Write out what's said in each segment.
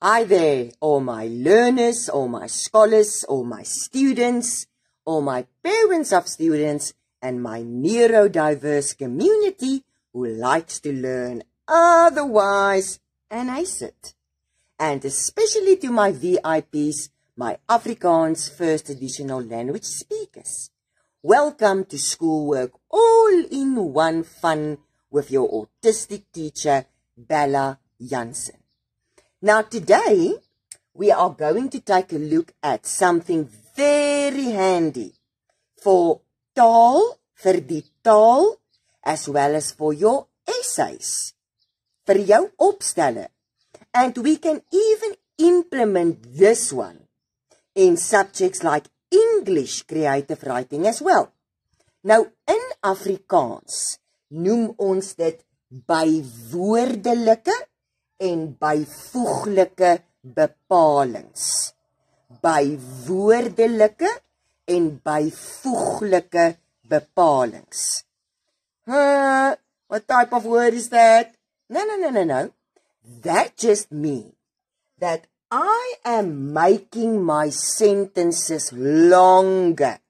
Hi there, all my learners, all my scholars, all my students, all my parents of students, and my neurodiverse community who likes to learn otherwise and ace it. And especially to my VIPs, my Afrikaans First Additional Language speakers. Welcome to Schoolwork All-in-One Fun with your autistic teacher, Bella Jansen. Now today, we are going to take a look at something very handy for taal, vir die taal, as well as for your essays, vir jou opstelle. And we can even implement this one in subjects like English creative writing as well. Nou, in Afrikaans noem ons dit bywoordelike en byvoeglike bepalings. Bywoordelike en byvoeglike bepalings. What type of word is that? No. That just means that I am making my sentences longer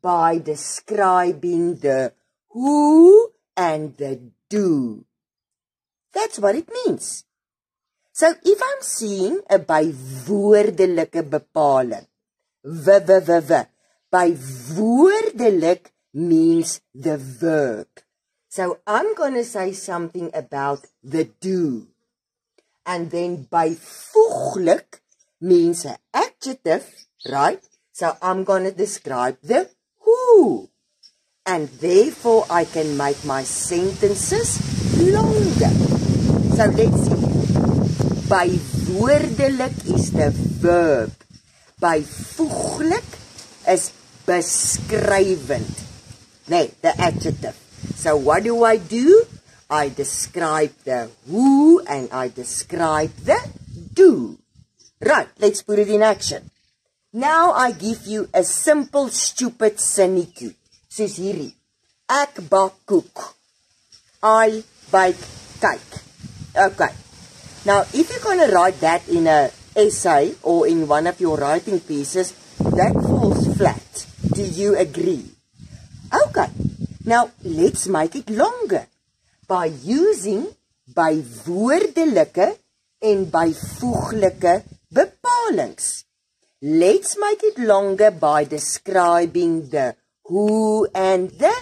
by describing the who and the do. That's what it means. So if I'm seeing a bywoordelike bepaling, bywoordelik means the verb. So I'm going to say something about the do. And then byvoeglik means an adjective, right? So I'm going to describe the who. And therefore I can make my sentences longer. So let's see. Bywoordelik is the verb. Byvoeglik is beskrywend. Nee, the adjective. So what do? I describe the who and I describe the do. Right, let's put it in action. Now I give you a simple stupid sinnetjie. Soos hierdie. Ek bak koek. I bake cake. Okay. Now, if you're going to write that in an essay or in one of your writing pieces, that falls flat. Do you agree? Okay. Now, let's make it longer by using bywoordelike en byvoeglike bepalings. Let's make it longer by describing the who and the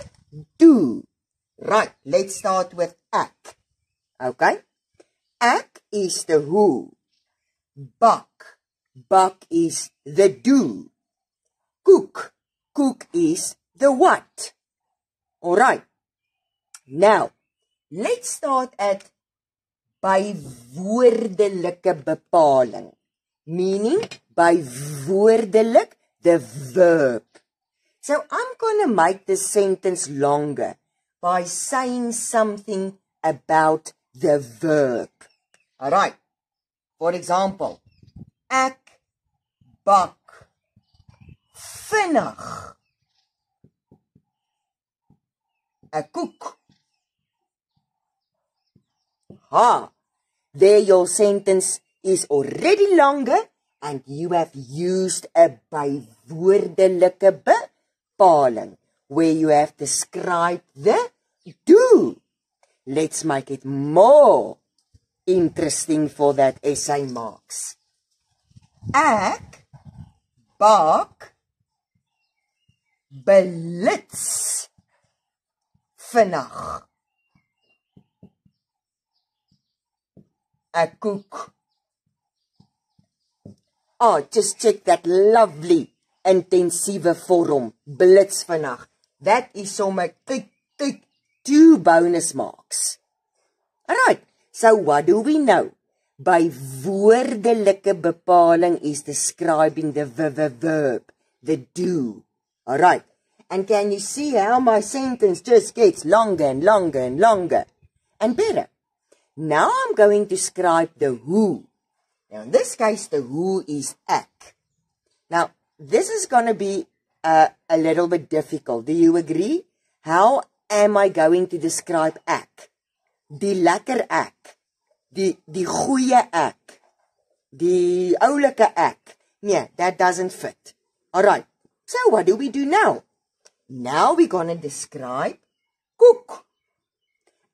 do. Right, let's start with ek. Okay? Ek is the who. Bak is the do. Cook is the what. Alright. Now, let's start at bywoordelike bepaling. Meaning, bywoordelik, the verb. So, I'm going to make the sentence longer by saying something about the verb. Alright. For example, ek bak vinnig 'n koek. There your sentence is already longer and you have used a bywoordelike bepaling where you have described the do. Let's make it more interesting for that essay marks. Ek bak blits vinnig 'n koek. Just check that lovely intensieve vorm, blits vinnig. That is sommer kyk, 2 bonus marks. Alright, so what do we know? Bywoordelike bepaling is describing the verb, the do. Alright, and can you see how my sentence just gets longer and longer and longer and better? Now I'm going to describe the who. Now in this case, the who is ek. Now, this is going to be a little bit difficult. Do you agree? How am I going to describe ek? Die lekker ek. Die goeie ek. Die oulike ek. Yeah, that doesn't fit. Alright, so what do we do now? Now we're gonna describe cook.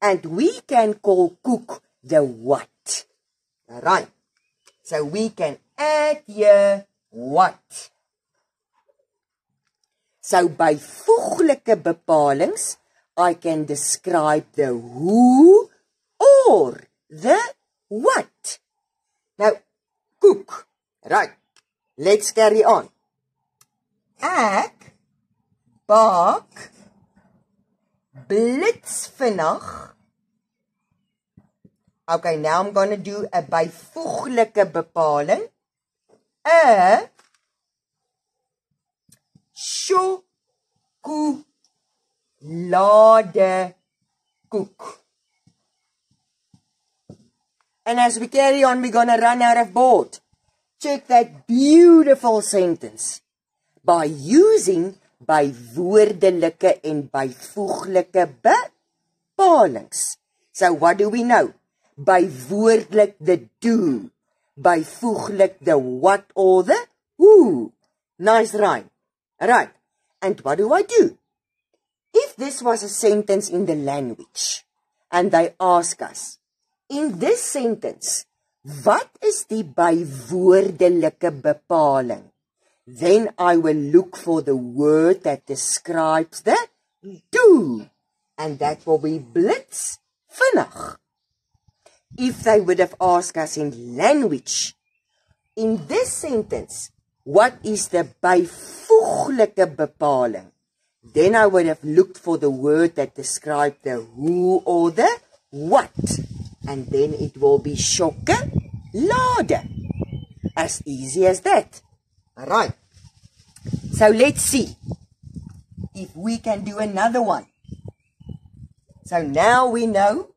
And we can call cook the what. Alright, so we can add here what. So byvoeglike bepalings, I can describe the who or the what. Now, cook. Right, let's carry on. Ek bak blitsvinnig. Okay, now I'm going to do a byvoeglike bepaling. A chocolade koek. And as we carry on, we're going to run out of board. Check that beautiful sentence. By using bywoordelike en byvoeglike bepalings. So what do we know? Bywoordelik the do. Byvoeglik the what or the who. Nice rhyme. Alright. And what do I do? If this was a sentence in the language, and they ask us, in this sentence, wat is die bywoordelike bepaling? Then I will look for the word that describes the do. And that will be blitsvinnig. If they would have asked us in language, in this sentence, what is the byvoeglike bepaling? Then I would have looked for the word that described the who or the what. And then it will be chocolade. As easy as that. Alright. So let's see if we can do another one. So now we know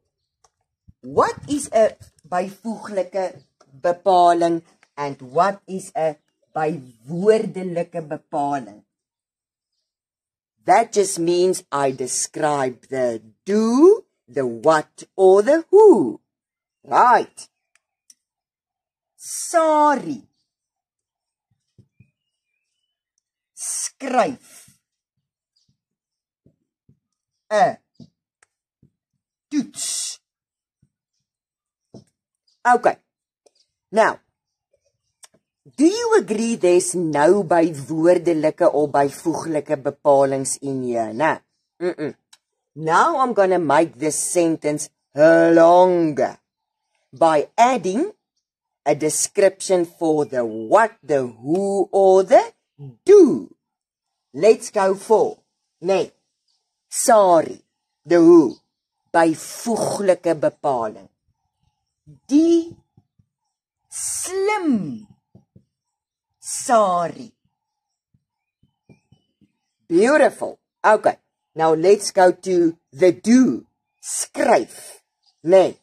what is a byvoeglike bepaling and what is a bywoordelike bepaling. That just means I describe the do, the what, or the who. Right. Sorry. Skryf. Toets. Okay. Now, do you agree there's no bywoordelike or byvoeglike bepalings in here? Nah. Now I'm going to make this sentence longer by adding a description for the what, the who, or the do. Let's go for, nee, sorry, the who, byvoeglike bepaling. Die slim sorry. Beautiful. Okay. Now let's go to the do. Skryf. Nee.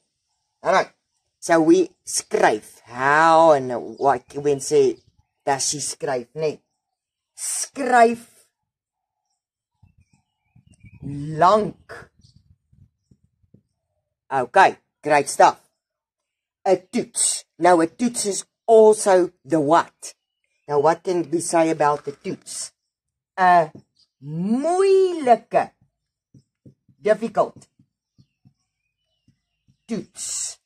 Alright. So we skryf. How and what when say does she skryf? Nee. Skryf lank. Okay. Great stuff. A toets. Now a toets is also the what. Now what can we say about the toets? A moeilike. Difficult. Toets.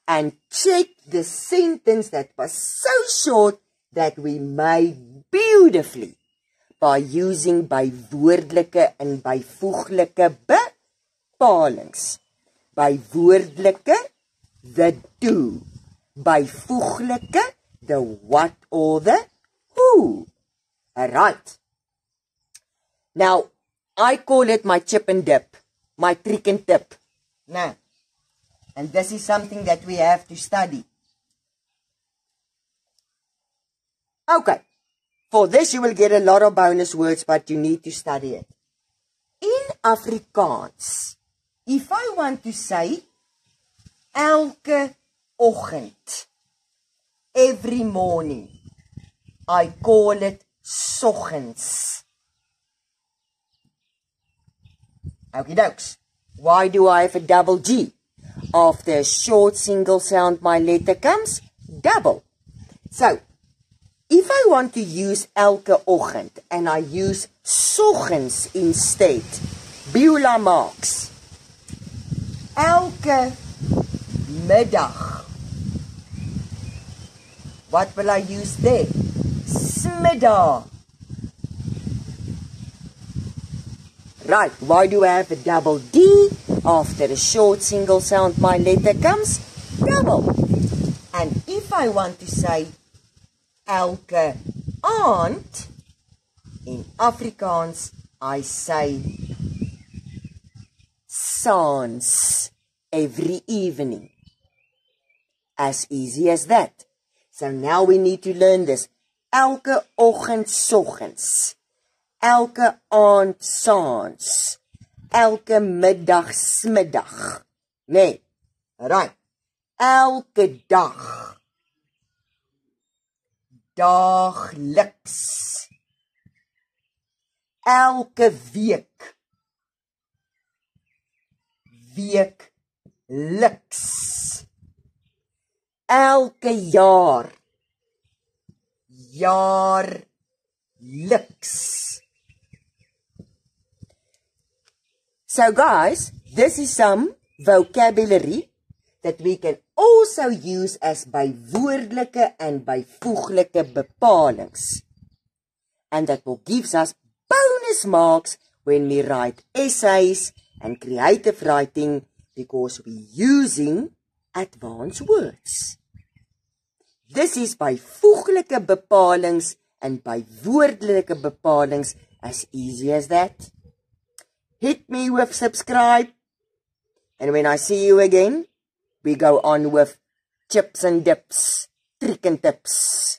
And check the sentence that was so short that we made beautifully by using bywoordelike and byvoeglike bepalings. Bywoordelike, the do. Byvoeglike, the what or the who. Alright. Now, I call it my chip and dip, my trick and tip. Now, and this is something that we have to study. Okay. For this you will get a lot of bonus words, but you need to study it. In Afrikaans, if I want to say elke oggend, every morning, I call it soggens. Okie dokes. Why do I have a double G? After a short single sound, my letter comes double. So, if I want to use elke oggend and I use soggens instead, Beulah marks elke middag. What will I use there? Smiddag. Right, why do I have a double D? After a short single sound, my letter comes double. And if I want to say elke aand, in Afrikaans, I say saans, every evening. As easy as that. So now we need to learn this. Elke oggend soggens. Elke aand saans. Elke middag smiddag. Nee. Right. Elke dag. Daagliks. Elke week. Weekliks. Elke jaar. Jaarliks. So guys, this is some vocabulary that we can also use as bywoordelike and byvoeglike bepalings. And that will give us bonus marks when we write essays and creative writing because we're using advanced words. This is byvoeglike bepalings and bywoordelike bepalings, as easy as that. Hit me with subscribe, and when I see you again, we go on with chips and dips, trick and tips.